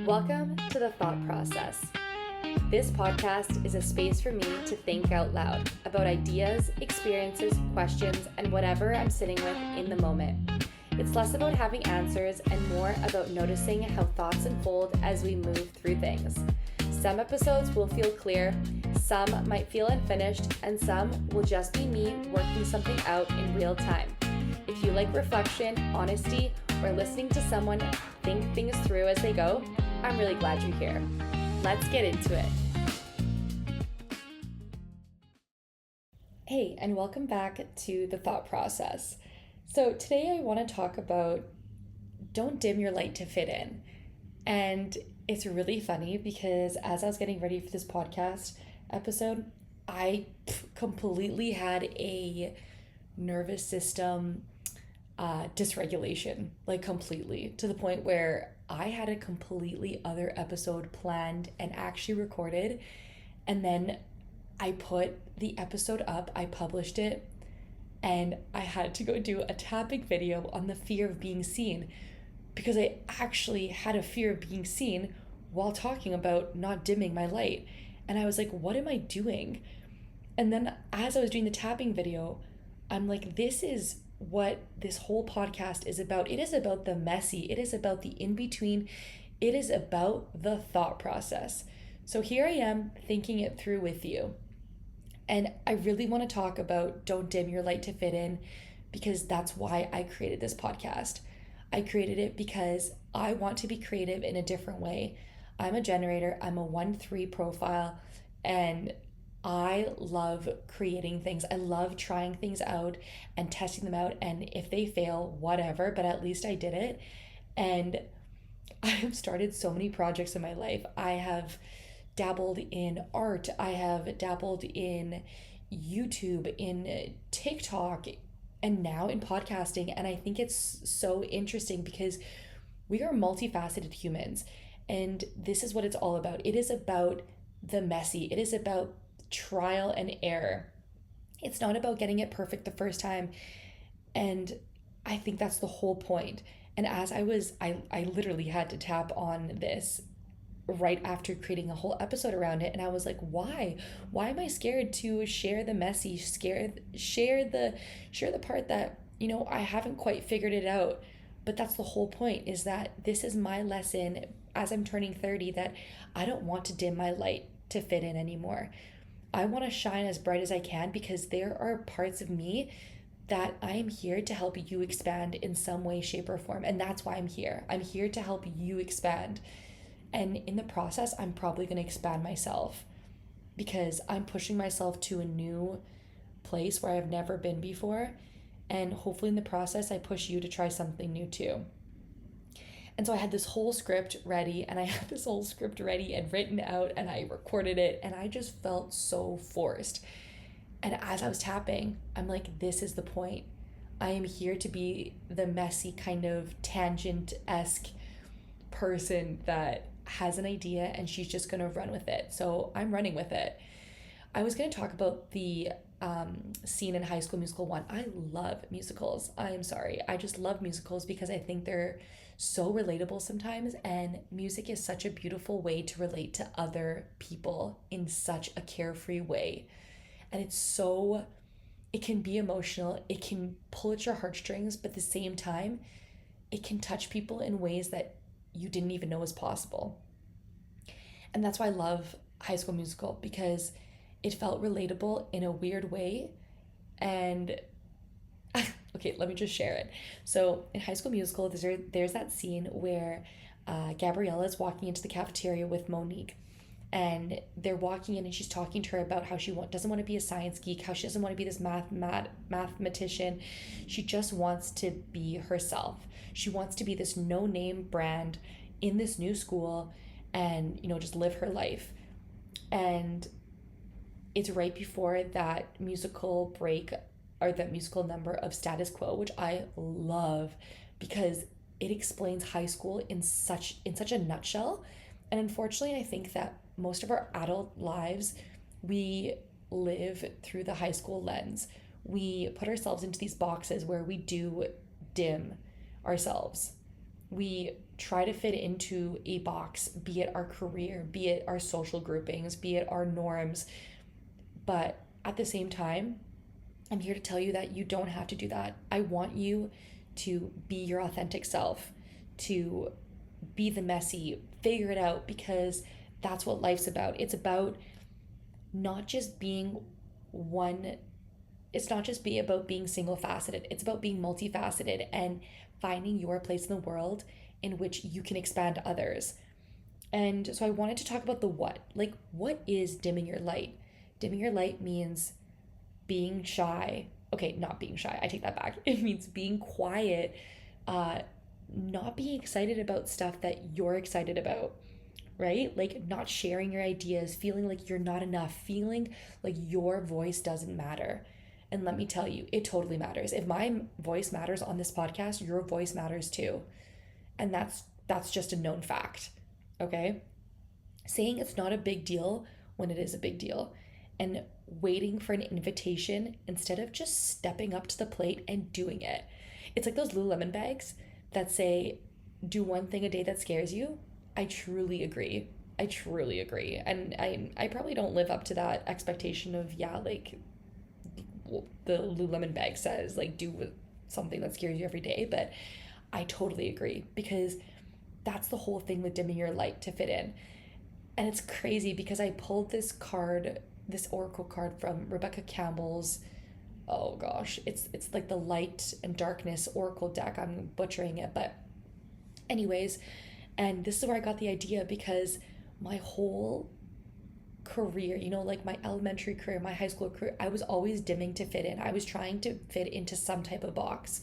Welcome to The Thought Process. This podcast is a space for me to think out loud about ideas, experiences, questions, and whatever I'm sitting with in the moment. It's less about having answers and more about noticing how thoughts unfold as we move through things. Some episodes will feel clear, some might feel unfinished, and some will just be me working something out in real time. If you like reflection, honesty, or listening to someone think things through as they go, I'm really glad you're here. Let's get into it. Hey, and welcome back to The Thought Process. So today I want to talk about don't dim your light to fit in. And it's really funny because as I was getting ready for this podcast episode, I completely had a nervous system dysregulation, like completely, to the point where I had a completely other episode planned and actually recorded, and then I put the episode up, I published it, and I had to go do a tapping video on the fear of being seen because I actually had a fear of being seen while talking about not dimming my light. And I was like, what am I doing? And then as I was doing the tapping video, I'm like, this is what this whole podcast is about. It is about the messy, it is about the in-between, it is about the thought process. So here I am thinking it through with you. And I really want to talk about don't dim your light to fit in because that's why I created this podcast. I created it because I want to be creative in a different way. I'm a generator, I'm a 1-3 profile, and I love creating things. I love trying things out and testing them out. And if they fail, whatever, but at least I did it. And I have started so many projects in my life. I have dabbled in art. I have dabbled in YouTube, in TikTok, and now in podcasting. And I think it's so interesting because we are multifaceted humans. And this is what it's all about. It is about the messy. It is about trial and error. It's not about getting it perfect the first time. And I think that's the whole point. And as I literally had to tap on this right after creating a whole episode around it. And I was like, why am I scared to share the messy, share the part that, I haven't quite figured it out. But that's the whole point, is that this is my lesson as I'm turning 30, that I don't want to dim my light to fit in anymore. I want to shine as bright as I can because there are parts of me that I am here to help you expand in some way, shape, or form. And that's why I'm here. I'm here to help you expand. And in the process, I'm probably going to expand myself because I'm pushing myself to a new place where I've never been before. And hopefully in the process, I push you to try something new too. And so I had this whole script ready and written out, and I recorded it, and I just felt so forced. And as I was tapping, I'm like, this is the point. I am here to be the messy kind of tangent-esque person that has an idea and she's just going to run with it. So I'm running with it. I was going to talk about the scene in High School Musical 1. I love musicals. I'm sorry. I just love musicals because I think they're so relatable sometimes, and music is such a beautiful way to relate to other people in such a carefree way. And it can be emotional, it can pull at your heartstrings, but at the same time, it can touch people in ways that you didn't even know was possible. And that's why I love High School Musical, because it felt relatable in a weird way. And okay, let me just share it. So in High School Musical, there's that scene where Gabriella is walking into the cafeteria with Monique, and they're walking in and she's talking to her about how she doesn't want to be a science geek, how she doesn't want to be this mathematician. She just wants to be herself. She wants to be this no-name brand in this new school and, just live her life. And it's right before that musical break, or that musical number of Status Quo, which I love because it explains high school in such a nutshell. And unfortunately, I think that most of our adult lives, we live through the high school lens. We put ourselves into these boxes where we do dim ourselves. We try to fit into a box, be it our career, be it our social groupings, be it our norms. But at the same time, I'm here to tell you that you don't have to do that. I want you to be your authentic self, to be the messy, figure it out, because that's what life's about. It's about not just being one, it's not just be about being single faceted, it's about being multifaceted and finding your place in the world in which you can expand others. And so I wanted to talk about the what. Like, what is dimming your light? Dimming your light means being shy. Okay, not being shy. I take that back. It means being quiet, uh, not being excited about stuff that you're excited about, right? Like not sharing your ideas, feeling like you're not enough, feeling like your voice doesn't matter. And let me tell you, it totally matters. If my voice matters on this podcast, your voice matters too. And that's just a known fact. Okay? Saying it's not a big deal when it is a big deal, and waiting for an invitation instead of just stepping up to the plate and doing it. It's like those Lululemon bags that say, do one thing a day that scares you. I truly agree. I truly agree. And I probably don't live up to that expectation of, yeah, like the Lululemon bag says, like, do something that scares you every day. But I totally agree, because that's the whole thing with dimming your light to fit in. And it's crazy because I pulled this card, this oracle card from Rebecca Campbell's, oh gosh, it's like the light and darkness oracle deck. I'm butchering it, but anyways, and this is where I got the idea, because my whole career, you know, like my elementary career, my high school career, I was always dimming to fit in. I was trying to fit into some type of box,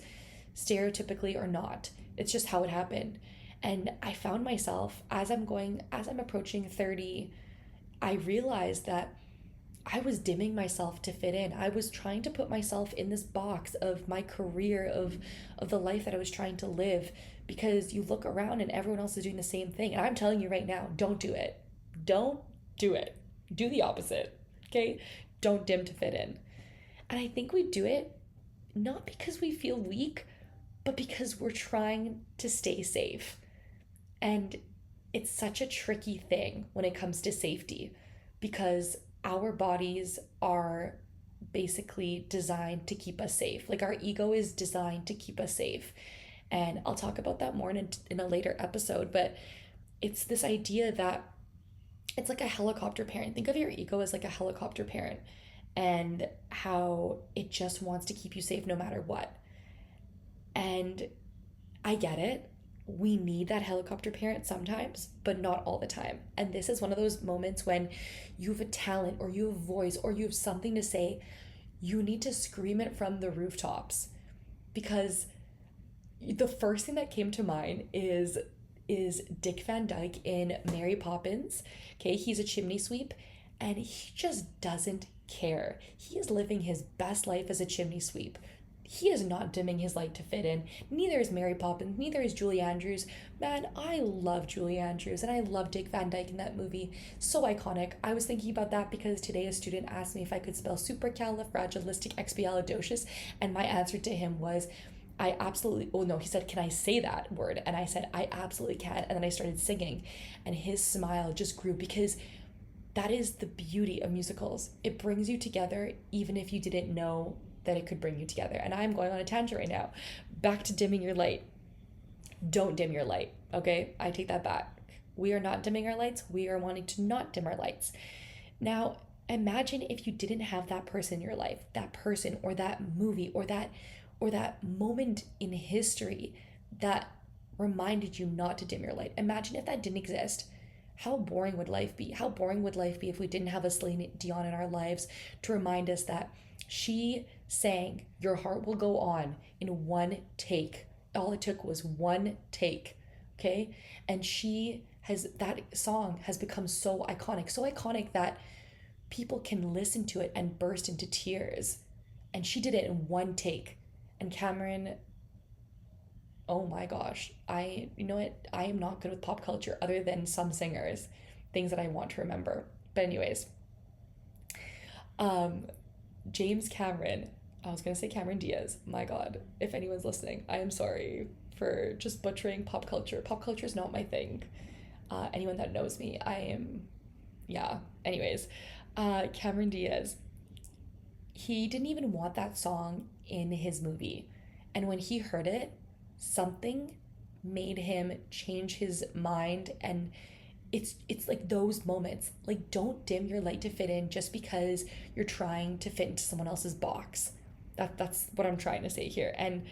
stereotypically or not. It's just how it happened. And I found myself as I'm approaching 30, I realized that I was dimming myself to fit in. I was trying to put myself in this box of my career, of the life that I was trying to live, because you look around and everyone else is doing the same thing. And I'm telling you right now, don't do it. Don't do it. Do the opposite. Okay? Don't dim to fit in. And I think we do it not because we feel weak, but because we're trying to stay safe. And it's such a tricky thing when it comes to safety, because our bodies are basically designed to keep us safe. Like our ego is designed to keep us safe. And I'll talk about that more in a later episode, but it's this idea that it's like a helicopter parent. Think of your ego as like a helicopter parent, and how it just wants to keep you safe no matter what. And I get it. We need that helicopter parent sometimes, but not all the time. And this is one of those moments when you have a talent or you have a voice or you have something to say, you need to scream it from the rooftops. Because the first thing that came to mind is Dick Van Dyke in Mary Poppins. Okay, he's a chimney sweep and he just doesn't care. He is living his best life as a chimney sweep. He is not dimming his light to fit in. Neither is Mary Poppins. Neither is Julie Andrews. Man, I love Julie Andrews and I love Dick Van Dyke in that movie. So iconic. I was thinking about that because today a student asked me if I could spell supercalifragilisticexpialidocious, and my answer to him was, I absolutely, oh no, he said, can I say that word? And I said, I absolutely can. And then I started singing and his smile just grew, because that is the beauty of musicals. It brings you together even if you didn't know that it could bring you together. And I'm going on a tangent right now. Back to dimming your light. Don't dim your light, okay? I take that back. We are not dimming our lights. We are wanting to not dim our lights. Now, imagine if you didn't have that person in your life, that person or that movie or that moment in history that reminded you not to dim your light. Imagine if that didn't exist. How boring would life be? How boring would life be if we didn't have a Celine Dion in our lives to remind us that she sang Your Heart Will Go On in one take. All it took was one take, okay? And that song has become so iconic that people can listen to it and burst into tears. And she did it in one take. And Cameron, oh my gosh, you know what? I am not good with pop culture other than some singers, things that I want to remember. But anyways, James Cameron, I was gonna say Cameron Diaz. My God, if anyone's listening, I am sorry for just butchering pop culture. Pop culture is not my thing. Anyone that knows me, I am, yeah. Anyways, Cameron Diaz, he didn't even want that song in his movie. And when he heard it, something made him change his mind. And it's like those moments. Like, don't dim your light to fit in just because you're trying to fit into someone else's box. That's what I'm trying to say here. And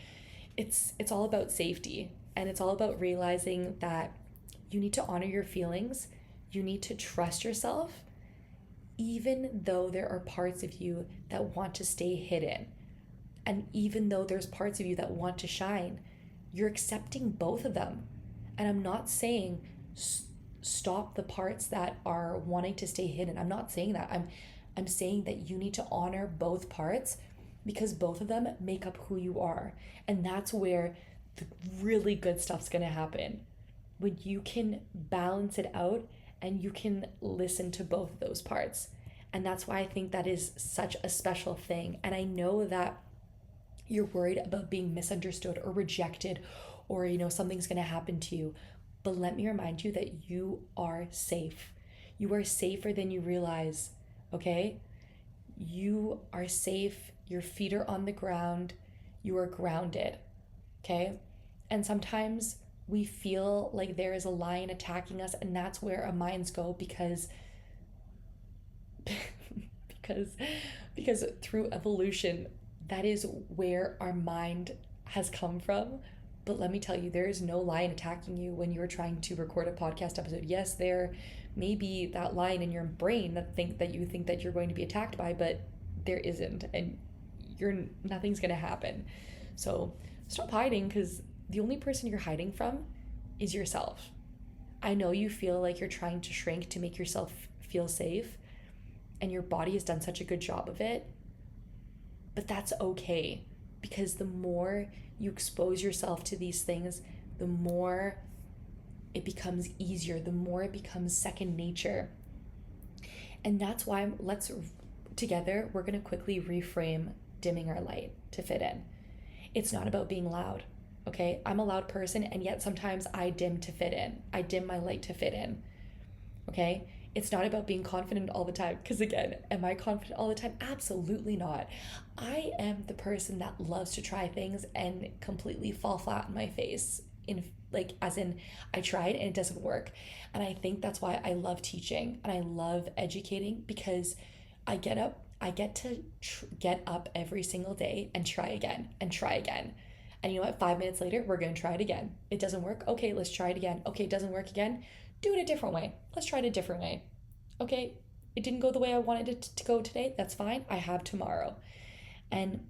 it's all about safety, and it's all about realizing that you need to honor your feelings. You need to trust yourself, even though there are parts of you that want to stay hidden. And even though there's parts of you that want to shine, you're accepting both of them. And I'm not saying stop the parts that are wanting to stay hidden. I'm not saying that. I'm saying that you need to honor both parts, because both of them make up who you are. And that's where the really good stuff's going to happen. When you can balance it out and you can listen to both of those parts. And that's why I think that is such a special thing. And I know that you're worried about being misunderstood or rejected, or something's going to happen to you. But let me remind you that you are safe. You are safer than you realize, okay? You are safe. Your feet are on the ground. You are grounded, okay? And sometimes we feel like there is a lion attacking us, and that's where our minds go, because because through evolution, that is where our mind has come from. But let me tell you, there is no lion attacking you when you're trying to record a podcast episode. Yes, there may be that lion in your brain that you think that you're going to be attacked by, but there isn't, and nothing's gonna happen. So stop hiding, because the only person you're hiding from is yourself. I know you feel like you're trying to shrink to make yourself feel safe, and your body has done such a good job of it, but that's okay, because the more you expose yourself to these things, the more it becomes easier, the more it becomes second nature. And that's why together, we're going to quickly reframe dimming our light to fit in. It's not about being loud, okay? I'm a loud person, and yet sometimes I dim to fit in. I dim my light to fit in, okay? It's not about being confident all the time, because again, am I confident all the time? Absolutely not. I am the person that loves to try things and completely fall flat on my face, as in I tried and it doesn't work. And I think that's why I love teaching and I love educating, because I get to get up every single day and try again and try again. And you know what? 5 minutes later, we're going to try it again. It doesn't work. Okay, let's try it again. Okay, it doesn't work again. Do it a different way. Let's try it a different way. Okay, it didn't go the way I wanted it to go today. That's fine. I have tomorrow. And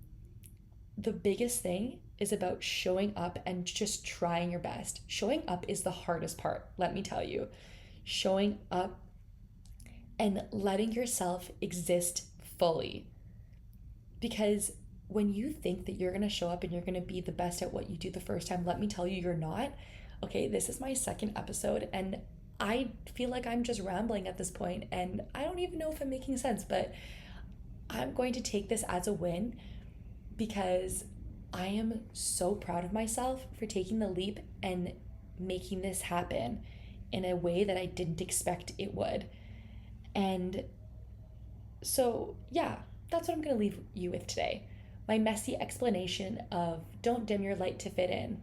the biggest thing is about showing up and just trying your best. Showing up is the hardest part, let me tell you. Showing up and letting yourself exist fully. Because when you think that you're going to show up and you're going to be the best at what you do the first time, let me tell you, you're not. Okay, this is my second episode, and I feel like I'm just rambling at this point, and I don't even know if I'm making sense, but I'm going to take this as a win, because I am so proud of myself for taking the leap and making this happen in a way that I didn't expect it would. And so, yeah, that's what I'm going to leave you with today. My messy explanation of don't dim your light to fit in,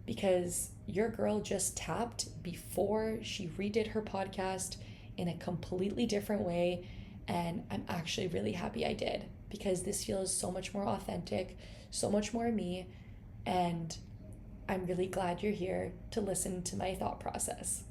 because your girl just tapped before she redid her podcast in a completely different way. And I'm actually really happy I did, because this feels so much more authentic, so much more me. And I'm really glad you're here to listen to my thought process.